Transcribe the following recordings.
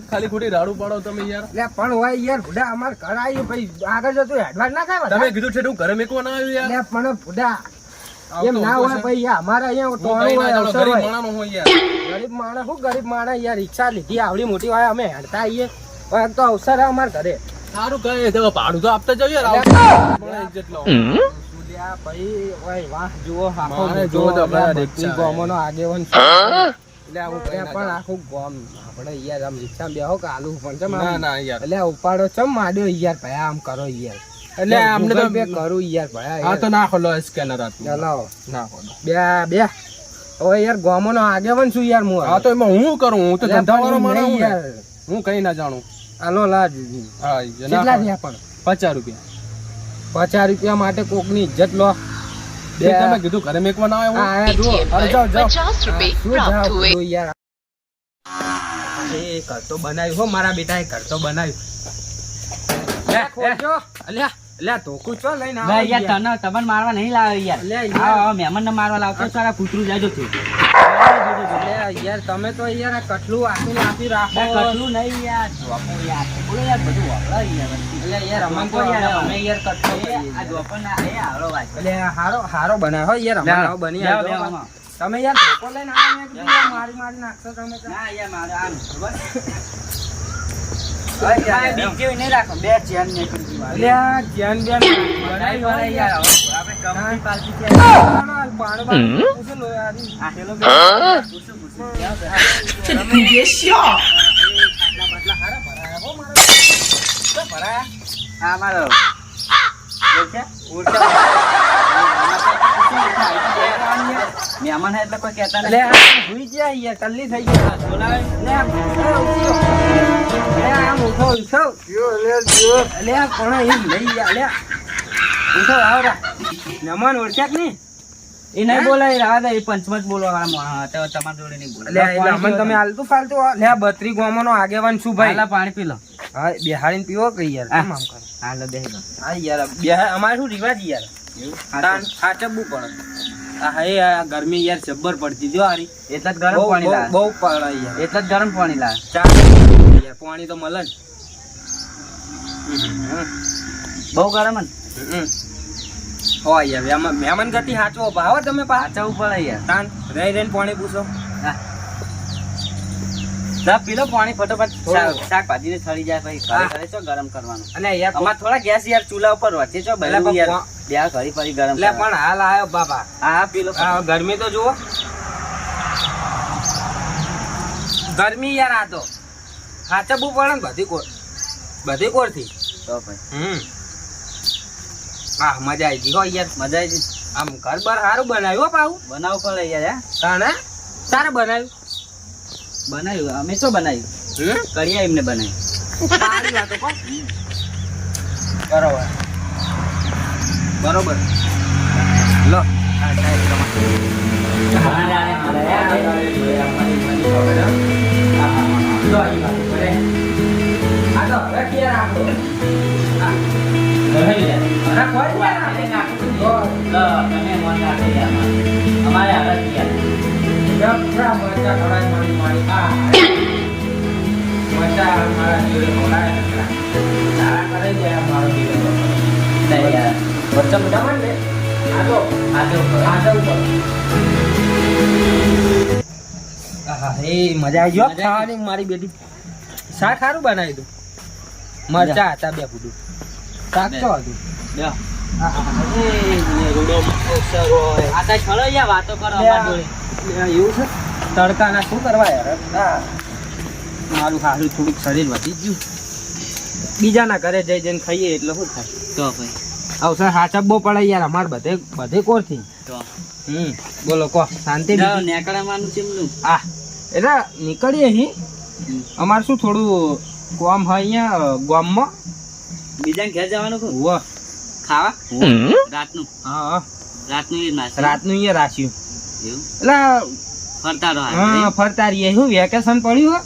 ખાલી ખોટી રાડું પાડો તમે યાર. પણ હોય યાર ભુડા અમાર ઘર આવ્યું ભાઈ આગળ જતું હેડવાડ ના થાય. તમે કીધું છે હું ઘરે મેકવા ના આવ્યું યાર. પણ ભુડા એમ ના હોય ભાઈ અમારે અહીંયા ટોણું હોય અવસર હોય. ગરીબ માણસ શું ગરીબ માણસ યાર રિક્ષા લીધી આવડી મોટી હોય અમે હેડતા આવીએ પણ તો અવસર અમાર ઘરે. સારું કહે તો ભાડું તો આપતા જઈએ યાર. ભાઈ ઓય વાહ જુઓ ગોમનો આગેવન પણ આખું ગોમ આપણે યાર આમ રિક્ષા બેહો કે આલુ પણ છે એટલે ઉપાડો ચમ માંડ્યો યાર ભાઈ આમ કરો યાર એટલે અમને તો બે કરું યાર ભાઈ. હા તો નાખો લો સ્કેનર ચલાવો નાખો બે હવે યાર ગોમનો આગેવન છું યાર હું. હા તો એમાં હું કરું? હું તો ધંધાવાળો માણસ યાર. હું કઈ ના જાણું. હાલો લાજ. હા કેટલા થયા પણ? 50 રૂપિયા. 50 રૂપિયા માટે કોકની ઇજ્જત લો. તમે કીધું ઘરે મેકવા ના આવ્યો. જાઓ યાર. ઘર તો બનાવ્યું હો મારા બેટા ઘર તો બનાવ્યું. અલ્યા ધોકું છો લઈને આવો યાર. તમને મારવા નહીં લાવે યાર. મહેમાન ને મારવા લાવતો સારા કૂતરું જાજો થયું. યાર તમે તો યાર કટલું આખું આપી રાખો. કટલું નહીં યાર. બોલો યાર બધું વાપરા યાર અમને તો યાર અમે યાર કટલું આ જોપન ના હે હારો વાત. એટલે હારો બનાવો યાર અમે બની આવ્યો. તમે યાર ધોકો લઈને આવો મેં કીધું મારી નાખશો તમે. ના યાર મારે આમ ખબર બીક જેવી નહીં રાખો. બે ચેન ને કરી અલ્યા ચેન બેન બનાવી વાળા યાર. આપણે કંપની પાલતી છે. પૂછો લો યાર. આ હેલો પૂછું હા મારો મહેમાન એટલે કોઈ કેતા ભૂઈ ગયા યાર કલ્લી થઈ ગયા. મહેમાન ઓળખ્યા કે નહીં? એ નહીં બોલાય રાહ દે. એ પંચમત બોલવા તમારા જોડે નહીં બોલે. તમે હાલતું ફાલતું લે 32 ગામનો આગેવાન છું ભાઈ. પાણી પી લો. હા બેહાડીને પીવો કે યાર. હાલો બે હા યાર અમારે શું રિવાજ યાર સાચવવું પડે. હા ગરમી યાર જબ્બર પડતી જો હારી. એટલે જ ગરમ પાણી લાવે. બહુ પડે યાર. એટલે જ ગરમ પાણી લાવે. યાર પાણી તો મળે ને. બહુ ગરમ ને. હોય યાર મહેમાન ગતિ સાચવો ભાવ તમે પાછા પડે યાર. તાન રહીને પાણી પૂછો. પીલો પાણી ફટોફટ. શાકભાજી ને થળી જાય પછી ઘરે શું ગરમ કરવાનું. અને યાર અમારે થોડા ગેસ યાર ચૂલા ઉપર વચ્ચે છો ભલે યાર બે ઘડી ફરી ગરમ. એટલે પણ હાલ આવ્યો બાબા. હા પીલો. ગરમી તો જુઓ ગરમી યાર. આ તો સાચવવું પડે ને બધી કોર થી. તો ભાઈ હા મજા આવી ગઈ હો યાર. મજા આવી ગઈ. આમ ઘર બાર સારું બનાવ્યું પાવું. બનાવવું પડે યાર. તાણે સારું બનાવ્યું. બનાવ્યું અમે શું બનાવ્યું? કરીએ એમને બનાવ્યું. સારી વાતો કહો. બરોબર બરોબર લો. મજા આવી ગયો ખાવાની. મારી બેટી શાક સારું બનાવી દઉં. મરચા હતા બે ફૂટું શાક તો હતું. વાતો કરો એવું છે તડકાના શું કરવા યાર. મારું સારું થોડુંક શરીર વધી ગયું. બીજાના ઘરે જઈને ખાઈએ એટલે શું થાય. તો ભાઈ અવસર સાચવવો પડે યાર. અમારે બધે કોરથી. બોલો કહો શાંતિ. નેકળાવાનું છે એમનું. એટલે નીકળીએ અહીં. અમારે શું થોડું ગામ હોય અહીંયા ગામમાં. બીજા ઘેર જવાનું ખાવા રાતનું. હા રાતનું અહીંયા રાખ્યું. એટલે ફરતા રહો. ફરતા રહીએ. શું વેકેશન પડ્યું હોય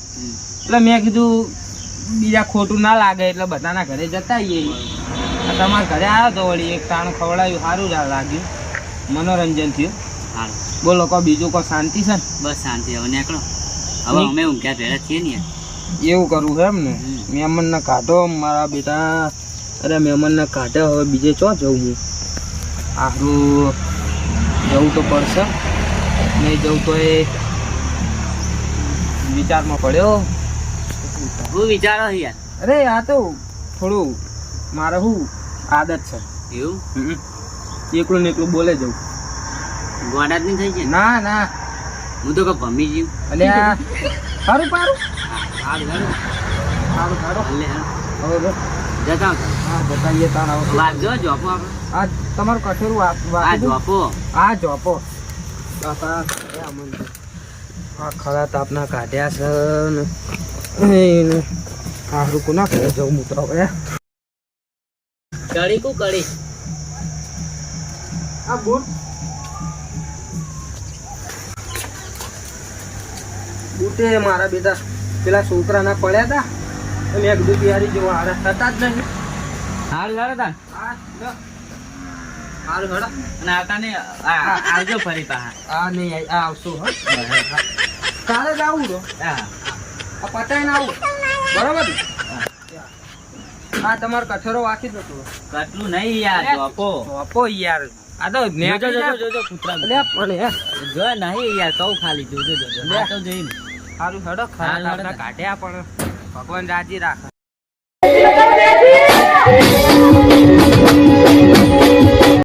એટલે મેં કીધું બીજા ખોટું ના લાગે એટલે બધાના ઘરે જતા આવીએ. તમારા ઘરે આવ્યો તો વળી એક તાણું ખવડાવ્યું. સારું લાગ્યું. મનોરંજન થયું. બોલો કહો બીજું કહો શાંતિ છે ને? બસ શાંતિ. હવે નીકળો. હવે અમે ઊંઘ્યા ભેળા છીએ ને એવું કરવું છે એમ ને? મહેમાનને કાઢો મારા બેટા. અરે મહેમાનને કાઢે, હવે બીજે ચો જવું હું? આરું જવું તો પડશે, નહીં જવું તો એ વિચારમાં પડ્યો. હું વિચારો છે યાર. અરે આ તો થોડું મારે શું આદત છે એવું એકલું ને એકલું બોલે જવું. ગોડા જ નહીં થઈ ગયા? ના ના, હું તો કઈ ભમી ગયું. અલ્યા સારું પારું હાલ હાલ સારું સારું. હાલે હાલ. હવે જો. જતા હા બતાવીએ તાણ આવો. વાગજો જોપો આપણે. આ તમારું કઠેરું આ જોપો આ જોપો બાપા. આ ખરા તાપના કાઢ્યા છે ને સારું કોના ઘરે જવું હું તો હવે. કડી કુ કડી આ બૂટ બૂટે મારા બેટા પેલા છોકરાના પડ્યા હતા, મેં કીધું બિહારી જેવા હારા થતા જ નહીં. હાલ હાલ તા હા સારું હડા. અને આવતા ને આવજો ફરી પાછા. આ નહીં આ આવશું હો. કાલે જ આવું તો હા આ પતાઈને આવું બરોબર ને? હા તમારો કઠેરો વાંચી દો. કટલું નહીં યાર જોપો આપો યાર, આ તો જોજો કૂતરા પણ હે જો નહીં યાર કહું ખાલી જોજો જોજો આ તો જોઈને સારું હેડો હાલ ખરા હેડો. કાઢ્યા પણ ભગવાન રાજી રાખે.